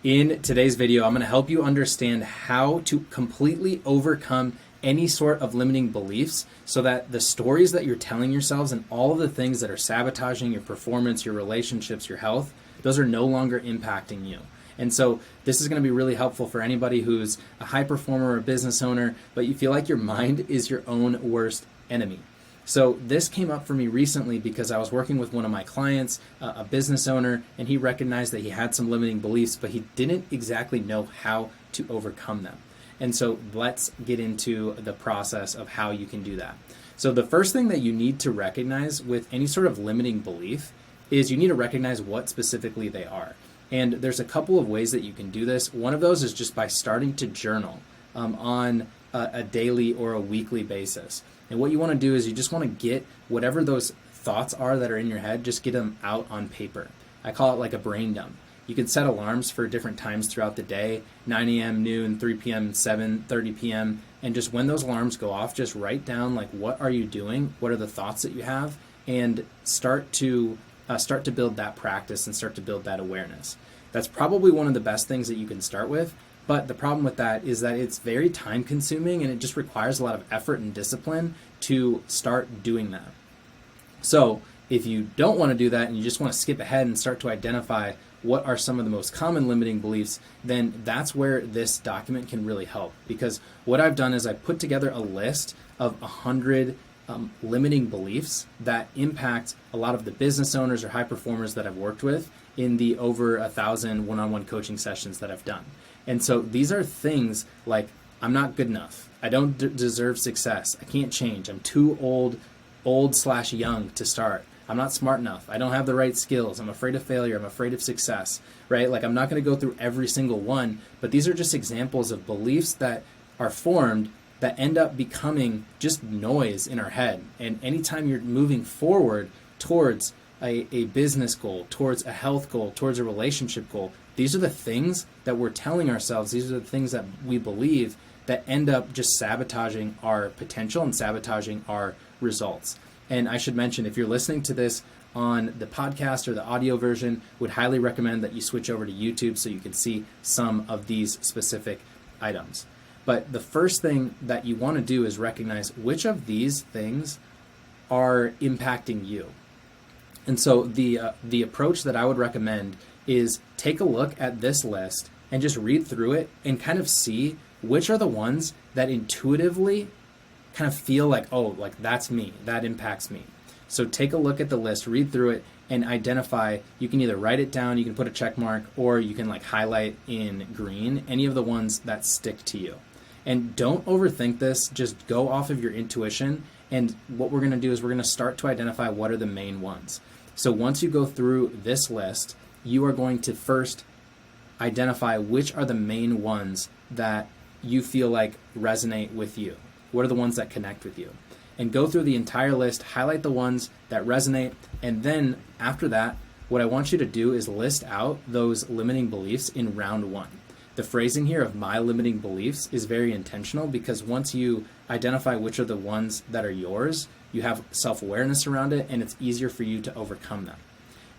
In today's video, I'm going to help you understand how to completely overcome any sort of limiting beliefs so that the stories that you're telling yourselves and all of the things that are sabotaging your performance, your relationships, your health, those are no longer impacting you. And so this is going to be really helpful for anybody who's a high performer or a business owner, but you feel like your mind is your own worst enemy. So this came up for me recently because I was working with one of my clients, a business owner, and he recognized that he had some limiting beliefs, but he didn't exactly know how to overcome them. And so let's get into the process of how you can do that. So the first thing that you need to recognize with any sort of limiting belief is you need to recognize what specifically they are. And there's a couple of ways that you can do this. One of those is just by starting to journal on a daily or a weekly basis. And what you want to do is you just want to get whatever those thoughts are that are in your head, just get them out on paper. I call it like a brain dump. You can set alarms for different times throughout the day, 9 a.m., noon, 3 p.m., 7:30 p.m. And just when those alarms go off, just write down like what are you doing, what are the thoughts that you have, and start to build that practice and start to build that awareness. That's probably one of the best things that you can start with. But the problem with that is that it's very time consuming and it just requires a lot of effort and discipline to start doing that. So if you don't want to do that and you just want to skip ahead and start to identify what are some of the most common limiting beliefs, then that's where this document can really help. Because what I've done is I put together a list of 100 limiting beliefs that impact a lot of the business owners or high performers that I've worked with in the over 1,000 one-on-one coaching sessions that I've done. And so these are things like, I'm not good enough. I don't deserve success. I can't change. I'm too old/young to start. I'm not smart enough. I don't have the right skills. I'm afraid of failure. I'm afraid of success, right? Like I'm not going to go through every single one, but these are just examples of beliefs that are formed that end up becoming just noise in our head. And anytime you're moving forward towards a business goal, towards a health goal, towards a relationship goal, these are the things that we're telling ourselves. These are the things that we believe that end up just sabotaging our potential and sabotaging our results. And I should mention, if you're listening to this on the podcast or the audio version, would highly recommend that you switch over to YouTube so you can see some of these specific items. But the first thing that you want to do is recognize which of these things are impacting you. And so the approach that I would recommend is take a look at this list and just read through it and kind of see which are the ones that intuitively kind of feel like, oh, like that's me, that impacts me. So take a look at the list, read through it, and identify. You can either write it down, you can put a check mark, or you can like highlight in green any of the ones that stick to you. And don't overthink this, just go off of your intuition. And what we're going to do is we're going to start to identify what are the main ones. So once you go through this list, you are going to first identify which are the main ones that you feel like resonate with you. What are the ones that connect with you? And go through the entire list, highlight the ones that resonate, and then after that, what I want you to do is list out those limiting beliefs in round one. The phrasing here of my limiting beliefs is very intentional because once you identify which are the ones that are yours, you have self-awareness around it and it's easier for you to overcome them.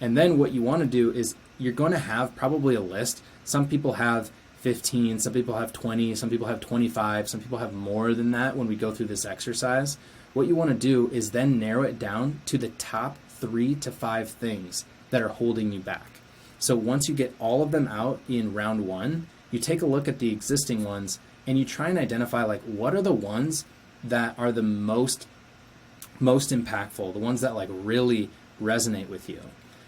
And then what you want to do is you're going to have probably a list. Some people have 15, some people have 20, some people have 25, some people have more than that when we go through this exercise. What you want to do is then narrow it down to the top 3 to 5 things that are holding you back. So once you get all of them out in round one, you take a look at the existing ones and you try and identify like what are the ones that are the most impactful, the ones that like really resonate with you.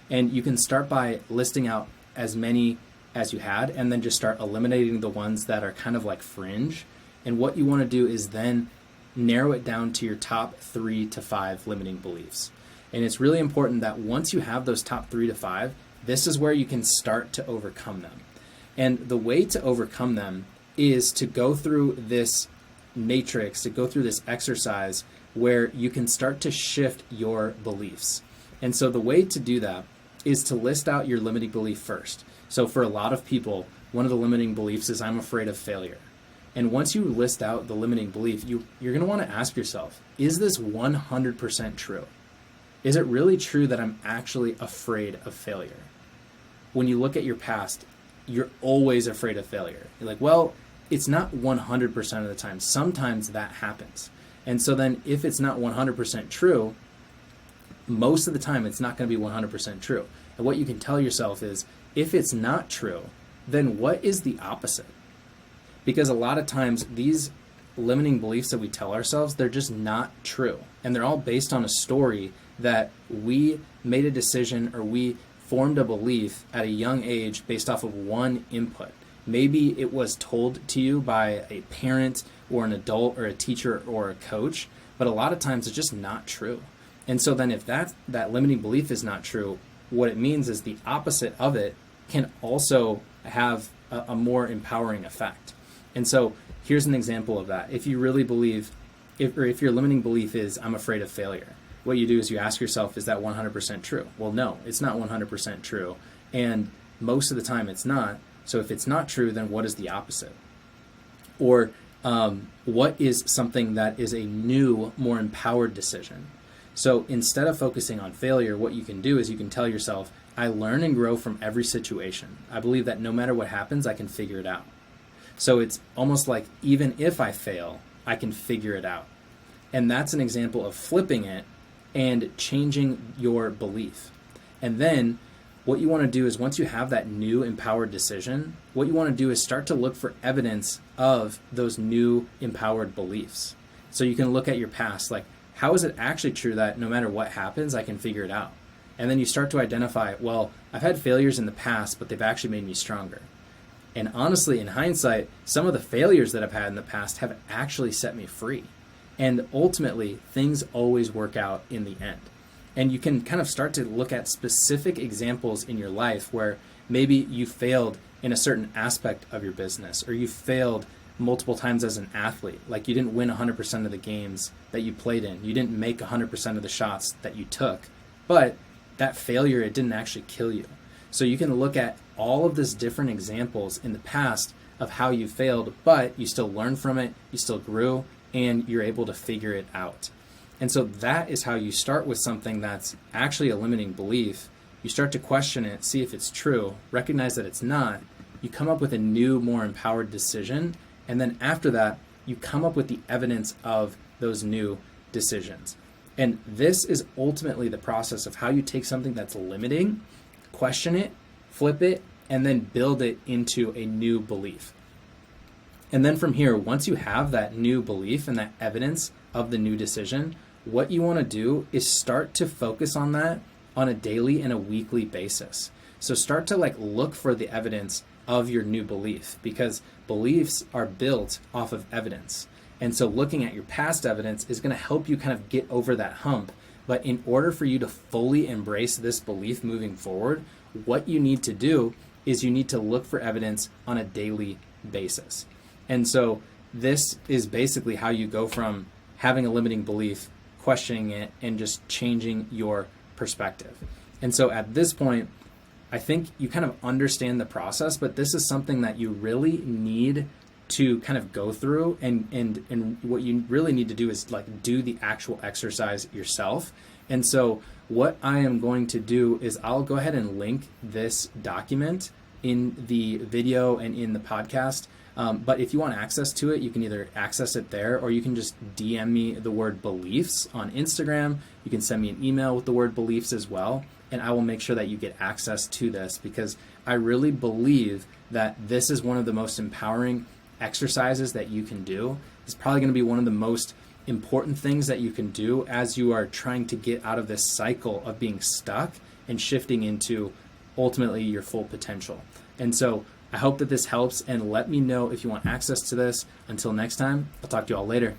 And you can start by listing out as many as you had and then just start eliminating the ones that are kind of like fringe. And what you want to do is then narrow it down to your top 3 to 5 limiting beliefs. And it's really important that once you have those top 3 to 5, this is where you can start to overcome them. And the way to overcome them is to go through this matrix, to go through this exercise where you can start to shift your beliefs. And so the way to do that is to list out your limiting belief first. So for a lot of people, one of the limiting beliefs is I'm afraid of failure. And once you list out the limiting belief, you're going to want to ask yourself, is this 100% true? Is it really true that I'm actually afraid of failure? When you look at your past, you're always afraid of failure. You're like, well, it's not 100% of the time. Sometimes that happens. And so then if it's not 100% true, most of the time it's not going to be 100% true. And what you can tell yourself is, if it's not true, then what is the opposite? Because a lot of times these limiting beliefs that we tell ourselves, they're just not true. And they're all based on a story that we made a decision or we formed a belief at a young age based off of one input. Maybe it was told to you by a parent or an adult or a teacher or a coach, but a lot of times it's just not true. And so then if that limiting belief is not true, what it means is the opposite of it can also have a more empowering effect. And so here's an example of that. If you really believe, if your limiting belief is, I'm afraid of failure, what you do is you ask yourself, is that 100% true? Well, no, it's not 100% true. And most of the time it's not. So if it's not true, then what is the opposite? Or what is something that is a new, more empowered decision? So instead of focusing on failure, what you can do is you can tell yourself, I learn and grow from every situation. I believe that no matter what happens, I can figure it out. So it's almost like even if I fail, I can figure it out. And that's an example of flipping it and changing your belief. And then what you want to do is, once you have that new empowered decision, what you want to do is start to look for evidence of those new empowered beliefs. So you can look at your past, like, how is it actually true that no matter what happens, I can figure it out? And then you start to identify, well, I've had failures in the past, but they've actually made me stronger. And honestly, in hindsight, some of the failures that I've had in the past have actually set me free. And ultimately, things always work out in the end. And you can kind of start to look at specific examples in your life where maybe you failed in a certain aspect of your business, or you failed multiple times as an athlete. Like, you didn't win 100% of the games that you played in. You didn't make 100% of the shots that you took. But that failure, it didn't actually kill you. So you can look at all of these different examples in the past of how you failed, but you still learned from it, you still grew, and you're able to figure it out. And so that is how you start with something that's actually a limiting belief. You start to question it, see if it's true, recognize that it's not. You come up with a new, more empowered decision. And then after that, you come up with the evidence of those new decisions. And this is ultimately the process of how you take something that's limiting, question it, flip it, and then build it into a new belief. And then from here, once you have that new belief and that evidence of the new decision, what you want to do is start to focus on that on a daily and a weekly basis. So start to look for the evidence of your new belief, because beliefs are built off of evidence. And so looking at your past evidence is going to help you kind of get over that hump. But in order for you to fully embrace this belief moving forward, what you need to do is you need to look for evidence on a daily basis. And so this is basically how you go from having a limiting belief, questioning it, and just changing your perspective. And so at this point, I think you kind of understand the process, but this is something that you really need to kind of go through, and what you really need to do is do the actual exercise yourself. And so what I am going to do is I'll go ahead and link this document in the video and in the podcast. But if you want access to it, you can either access it there, or you can just DM me the word beliefs on Instagram. You can send me an email with the word beliefs as well, and I will make sure that you get access to this, because I really believe that this is one of the most empowering exercises that you can do. It's probably going to be one of the most important things that you can do as you are trying to get out of this cycle of being stuck and shifting into ultimately your full potential. And so I hope that this helps, and let me know if you want access to this. Until next time, I'll talk to you all later.